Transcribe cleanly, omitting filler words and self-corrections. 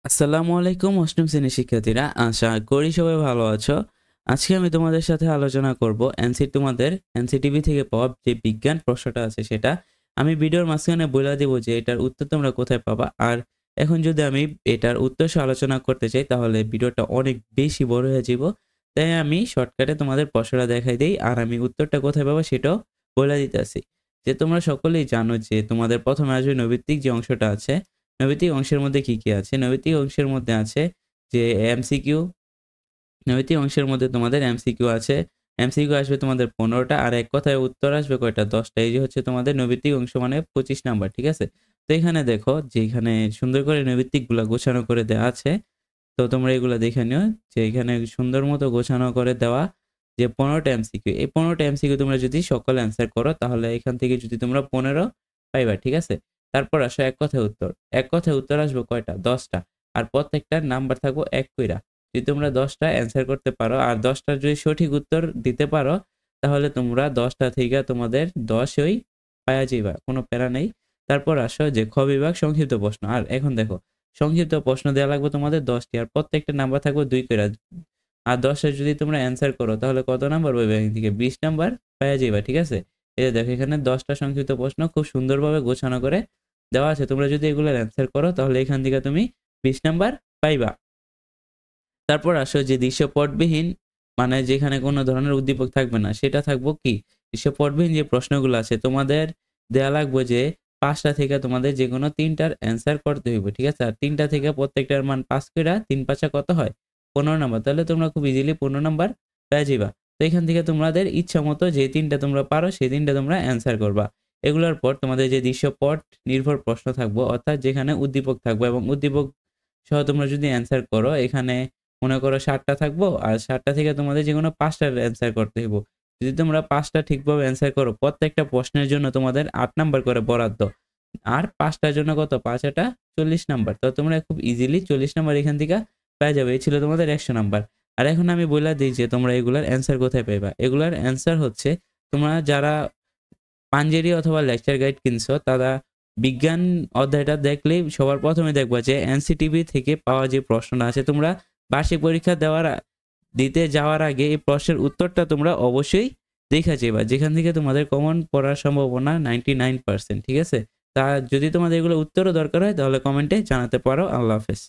আসসালামু আলাইকুম অষ্টম শ্রেণীর শিক্ষার্থীরা, আশা করি সবাই ভালো আছো। আজকে আমি তোমাদের সাথে আলোচনা করব তোমাদের এনসিটিভি থেকে পাওয়া যে বিজ্ঞান প্রশ্নটা আছে সেটা। আমি ভিডিওর মাঝখানে বলে দেব যে এটার উত্তর তোমরা কোথায় পাবা। আর এখন যদি আমি এটার উত্তর সহ আলোচনা করতে চাই তাহলে ভিডিওটা অনেক বেশি বড় হয়ে যাব। তাই আমি শর্টকাটে তোমাদের প্রশ্নটা দেখাই দেই আর আমি উত্তরটা কোথায় পাবো সেটাও বলে দিতেছি। যে তোমরা সকলেই জানো যে তোমাদের প্রথমে আসবে নৈর্ব্যক্তিক যে অংশটা আছে। নৈর্ব্যক্তিক অংশের মধ্যে কি আছে? নৈর্ব্যক্তিক অংশের মধ্যে আছে যে এমসিকিউ। নৈর্ব্যক্তিক অংশের মধ্যে তোমাদের এমসিকিউ আছে। এমসিকিউ আসবে তোমাদের 15টা আর এক কথায় উত্তর আসবে কয়টা? 10টা। এই যে হচ্ছে তোমাদের নৈর্ব্যক্তিক অংশ মানে 25 নাম্বার, ঠিক আছে? তো এখানে দেখো যে এখানে সুন্দর করে নৈর্ব্যক্তিকগুলা গোছানো করে দেওয়া আছে। তো তোমরা এগুলা দেখে নিও যে এখানে সুন্দর মতো গোছানো করে দেওয়া যে 15টা এমসিকিউ। এই 15টা এমসিকিউ তোমরা যদি সকল অ্যান্সার করো তাহলে এখান থেকে যদি তোমরা 15 পাইবা, ঠিক আছে? তারপর আসো এক কথায় উত্তর। এক কথায় উত্তর আসবে কয়টা? 10টা। আর প্রত্যেকটার নাম্বার থাকবো 1 কইরা। যদি তোমরা 10টা অ্যান্সার করতে পারো আর 10টার যদি সঠিক উত্তর দিতে পারো তাহলে তোমরা 10টা থেকে তোমাদের 10ই পাওয়া যাইবা। কোনো প্যারা নেই। তারপর আসো যে খ বিভাগ সংক্ষিপ্ত প্রশ্ন। আর এখন দেখো সংক্ষিপ্ত প্রশ্ন দেওয়া লাগবে তোমাদের 10টি আর প্রত্যেকটা নাম্বার থাকবে 2 কইরা। আর 10 যদি তোমরা অ্যান্সার করো তাহলে কত নাম্বার পাবে? এখান থেকে 20 নাম্বার পাওয়া যাইবা, ঠিক আছে? এই যে দেখো এখানে 10টা সংক্ষিপ্ত প্রশ্ন খুব সুন্দরভাবে গোছানো করে দেওয়া আছে। তোমরা যদি এগুলোর অ্যান্সার করো তাহলে এখান থেকে তুমি 20 নাম্বার পাইবা। তারপর আসো যে দৃশ্যপটবিহীন মানে যেখানে কোনো ধরনের উদ্দীপক থাকবে না সেটা থাকবো কি? দৃশ্যপটবিহীন যে প্রশ্নগুলো আছে তোমাদের দেয়া লাগবে যে 5টা থেকে তোমাদের যেকোনো 3টার অ্যান্সার করতে হইব, ঠিক আছে? আর 3টা থেকে প্রত্যেকটার মান 5 কইরা 3 5 কত হয়? 15 নাম্বার। তাহলে তোমরা খুব ইজিলি 15 নাম্বার পেয়ে যাইবা। তো এখান থেকে তোমাদের ইচ্ছা মতো যে 3টা তোমরা পারো সেই 3টা তোমরা অ্যান্সার করবা। এগুলোর পর তোমাদের যে দৃশ্যপট নির্ভর প্রশ্ন থাকবো অর্থাৎ যেখানে উদ্দীপক থাকবে এবং উদ্দীপক সহ তোমরা যদি অ্যান্সার করো এখানে মনে করো 7টা থাকবো আর 7টা থেকে তোমাদের যেকোনো 5টার অ্যান্সার করতে হইব। যদি তোমরা 5টা ঠিকভাবে অ্যান্সার করো প্রত্যেকটা প্রশ্নের জন্য তোমাদের 8 নাম্বার করে বরাদ্দ। আর 5টার জন্য কত? 5 8 40 নাম্বার। তো তোমরা খুব ইজিলি 40 নাম্বার এখান থেকে পেয়ে যাবে। এই ছিল তোমাদের 100 নাম্বার। আর এখন আমি বইলা দেই যে তোমরা এগুলার অ্যান্সার কোথায় পাইবা। এগুলার অ্যান্সার হচ্ছে তোমরা যারা পাঞ্জেরি অথবা লেকচার গাইড কিনছো তারা বিজ্ঞান অধ্যায়টা দেখলেই সবার প্রথমে দেখবা যে এনসিটিভি থেকে পাওয়া যে প্রশ্নটা আছে তোমরা বার্ষিক পরীক্ষা দিতে যাওয়ার আগে এই প্রশ্নের উত্তরটা তোমরা অবশ্যই দেখা যাবা, যেখান থেকে তোমাদের কমন পড়ার সম্ভাবনা 99%, ঠিক আছে? তা যদি তোমাদের এগুলো উত্তরও দরকার হয় তাহলে কমেন্টে জানাতে পারো। আল্লাহ হাফেজ।